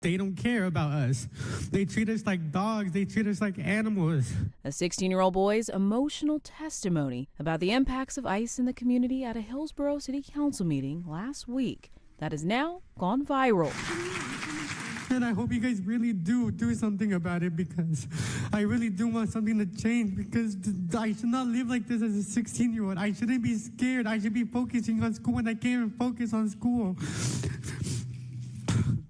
They don't care about us. They treat us like dogs. They treat us like animals. A 16-year-old boy's emotional testimony about the impacts of ICE in the community at a Hillsborough City Council meeting last week that has now gone viral. And I hope you guys really do something about it, because I really do want something to change, because I should not live like this as a 16-year-old. I shouldn't be scared. I should be focusing on school, and I can't even focus on school.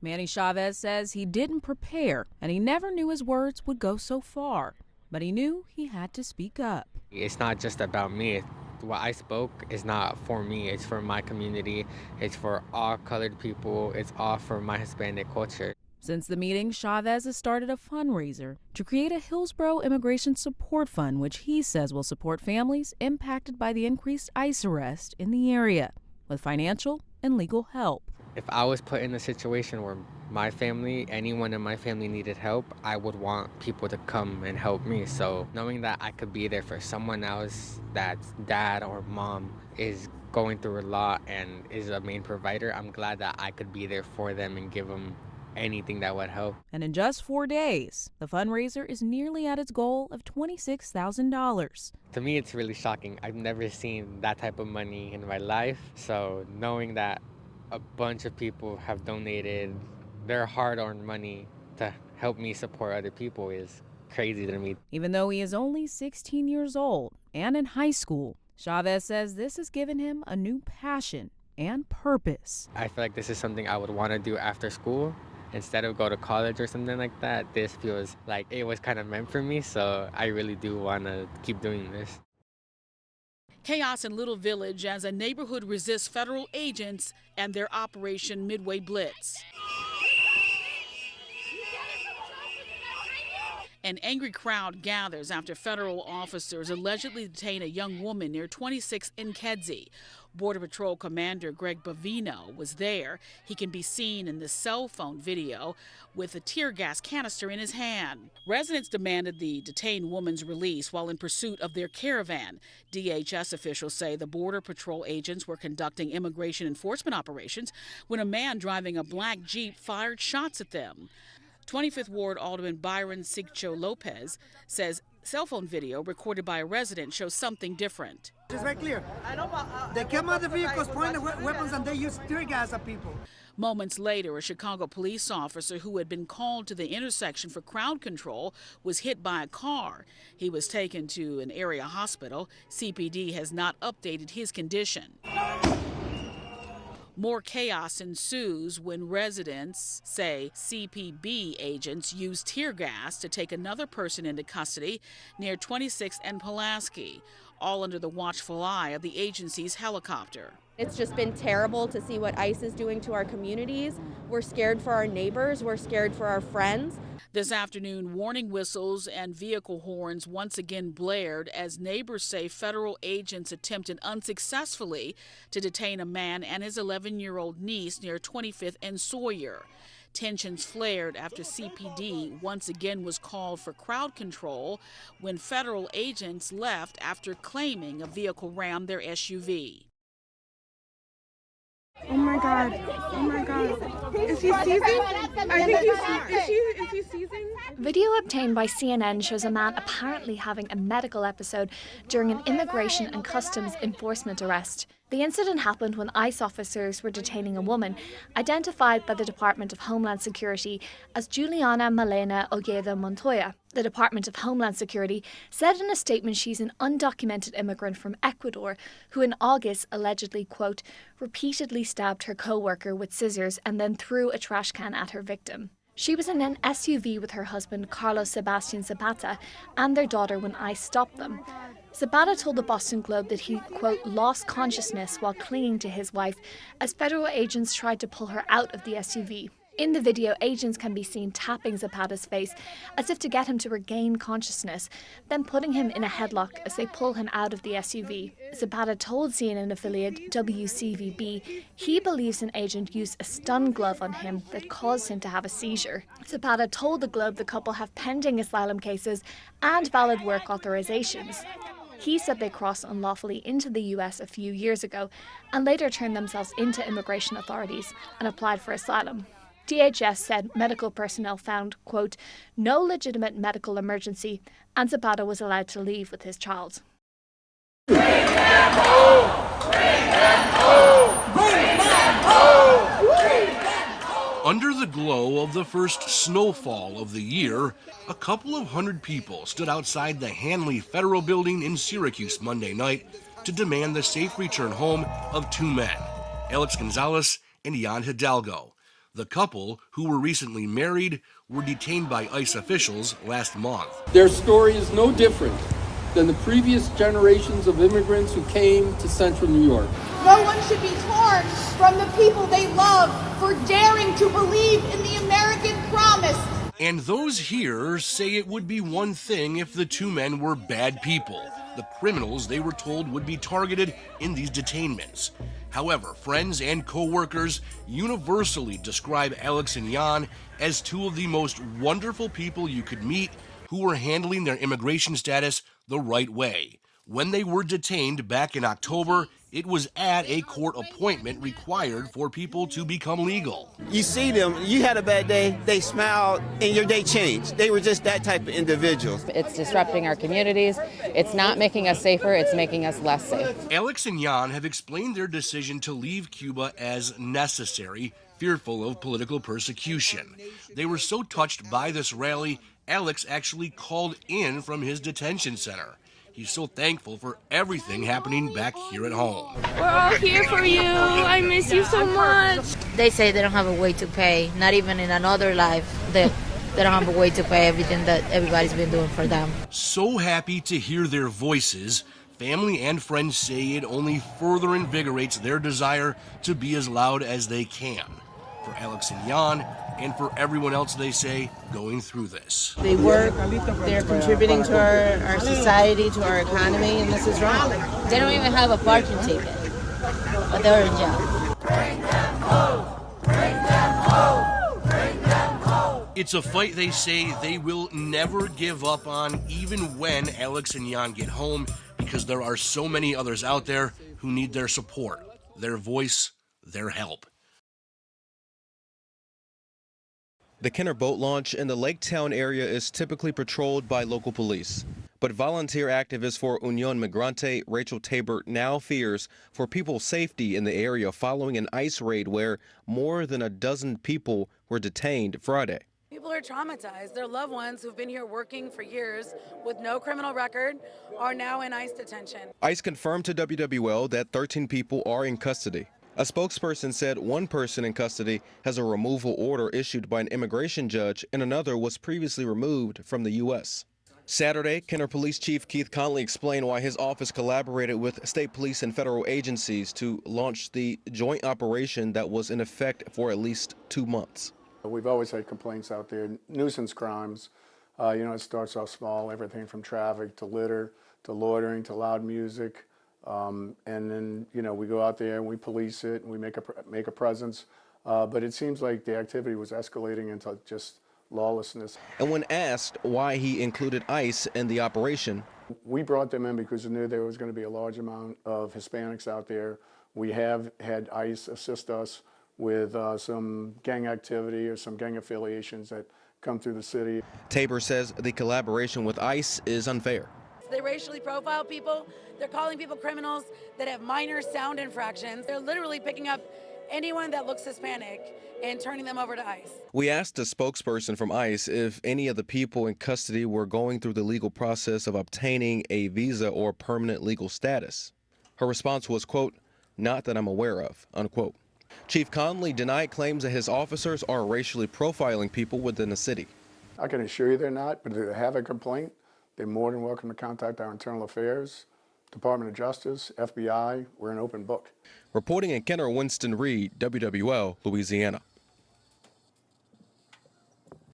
Manny Chavez says he didn't prepare, and he never knew his words would go so far. But he knew he had to speak up. It's not just about me. What I spoke is not for me. It's for my community. It's for all colored people. It's all for my Hispanic culture. Since the meeting, Chavez has started a fundraiser to create a Hillsborough Immigration Support Fund, which he says will support families impacted by the increased ICE arrest in the area with financial and legal help. If I was put in a situation where my family, anyone in my family needed help, I would want people to come and help me. So knowing that I could be there for someone else that's dad or mom is going through a lot and is a main provider, I'm glad that I could be there for them and give them anything that would help. And in just 4 days, the fundraiser is nearly at its goal of $26,000. To me, it's really shocking. I've never seen that type of money in my life. So knowing that a bunch of people have donated their hard-earned money to help me support other people is crazy to me. Even though he is only 16 years old and in high school, Chavez says this has given him a new passion and purpose. I feel like this is something I would want to do after school. Instead of go to college or something like that, this feels like it was kind of meant for me, so I really do want to keep doing this. Chaos in Little Village as a neighborhood resists federal agents and their Operation Midway Blitz. An angry crowd gathers after federal officers allegedly detain a young woman near 26 in Kedzie. Border Patrol Commander Greg Bavino was there. He can be seen in the cell phone video with a tear gas canister in his hand. Residents demanded the detained woman's release while in pursuit of their caravan. DHS officials say the Border Patrol agents were conducting immigration enforcement operations when a man driving a black Jeep fired shots at them. 25th Ward Alderman Byron Sigcho Lopez says cell phone video recorded by a resident shows something different. It's very clear. They came out of the vehicles, pointed weapons, and they used tear gas at people. Moments later, a Chicago police officer who had been called to the intersection for crowd control was hit by a car. He was taken to an area hospital. CPD has not updated his condition. More chaos ensues when residents say CPB agents used tear gas to take another person into custody near 26th and Pulaski, all under the watchful eye of the agency's helicopter. It's just been terrible to see what ICE is doing to our communities. We're scared for our neighbors. We're scared for our friends. This afternoon, warning whistles and vehicle horns once again blared as neighbors say federal agents attempted unsuccessfully to detain a man and his 11-year-old niece near 25th and Sawyer. Tensions flared after CPD once again was called for crowd control when federal agents left after claiming a vehicle rammed their SUV. Oh my God. Oh my God. Is he seizing? I think is he seizing? Video obtained by CNN shows a man apparently having a medical episode during an immigration and customs enforcement arrest. The incident happened when ICE officers were detaining a woman identified by the Department of Homeland Security as Juliana Malena Ojeda Montoya. The Department of Homeland Security said in a statement she's an undocumented immigrant from Ecuador who in August allegedly, quote, repeatedly stabbed her co-worker with scissors and then threw a trash can at her victim. She was in an SUV with her husband, Carlos Sebastian Zapata, and their daughter when ICE stopped them. Zapata told the Boston Globe that he, quote, lost consciousness while clinging to his wife as federal agents tried to pull her out of the SUV. In the video, agents can be seen tapping Zapata's face as if to get him to regain consciousness, then putting him in a headlock as they pull him out of the SUV. Zapata told CNN affiliate WCVB he believes an agent used a stun glove on him that caused him to have a seizure. Zapata told the Globe the couple have pending asylum cases and valid work authorizations. He said they crossed unlawfully into the US a few years ago and later turned themselves into immigration authorities and applied for asylum. DHS said medical personnel found, quote, no legitimate medical emergency, and Zapata was allowed to leave with his child. Bring them home! Bring them home! Bring them home! Bring them home! Under the glow of the first snowfall of the year, a couple of hundred people stood outside the Hanley Federal Building in Syracuse Monday night to demand the safe return home of two men, Alex Gonzalez and Jan Hidalgo. The couple, who were recently married, were detained by ICE officials last month. Their story is no different than the previous generations of immigrants who came to central New York. No one should be torn from the people they love for daring to believe in the American promise. And those here say it would be one thing if the two men were bad people, the criminals they were told would be targeted in these detainments. However, friends and co-workers universally describe Alex and Jan as two of the most wonderful people you could meet who were handling their immigration status the right way. When they were detained back in October, it was at a court appointment required for people to become legal. You see them, you had a bad day, they smiled, and your day changed. They were just that type of individuals. It's disrupting our communities. It's not making us safer, it's making us less safe. Alex and Jan have explained their decision to leave Cuba as necessary, fearful of political persecution. They were so touched by this rally, Alex actually called in from his detention center. He's so thankful for everything happening back here at home. We're all here for you. I miss you so much. They say they don't have a way to pay, not even in another life, they don't have a way to pay everything that everybody's been doing for them. So happy to hear their voices. Family and friends say it only further invigorates their desire to be as loud as they can. For Alex and Jan, and for everyone else, they say, going through this. They work, they're contributing to our society, to our economy, and this is wrong. They don't even have a parking ticket, but they're in jail. Bring them home! Bring them home! Bring them home! It's a fight they say they will never give up on, even when Alex and Jan get home, because there are so many others out there who need their support, their voice, their help. The Kenner boat launch in the Lake Town area is typically patrolled by local police. But volunteer activist for Unión Migrante, Rachel Tabor, now fears for people's safety in the area following an ICE raid where more than a dozen people were detained Friday. People are traumatized. Their loved ones who've been here working for years with no criminal record are now in ICE detention. ICE confirmed to WWL that 13 people are in custody. A spokesperson said one person in custody has a removal order issued by an immigration judge and another was previously removed from the U.S. Saturday, Kenner Police Chief Keith Conley explained why his office collaborated with state police and federal agencies to launch the joint operation that was in effect for at least 2 months. We've always had complaints out there, nuisance crimes. It starts off small, everything from traffic to litter to loitering to loud music. And then, we go out there and we police it and we make a presence. But it seems like the activity was escalating into just lawlessness. And when asked why he included ICE in the operation, we brought them in because we knew there was going to be a large amount of Hispanics out there. We have had ICE assist us with some gang activity or some gang affiliations that come through the city. Tabor says the collaboration with ICE is unfair. They racially profile people. They're calling people criminals that have minor sound infractions. They're literally picking up anyone that looks Hispanic and turning them over to ICE. We asked a spokesperson from ICE if any of the people in custody were going through the legal process of obtaining a visa or permanent legal status. Her response was, quote, "Not that I'm aware of," unquote. Chief Conley denied claims that his officers are racially profiling people within the city. I can assure you they're not, but if they have a complaint, they're more than welcome to contact our Internal Affairs, Department of Justice, FBI. We're an open book. Reporting in Kenner, Winston Reed, WWL, Louisiana.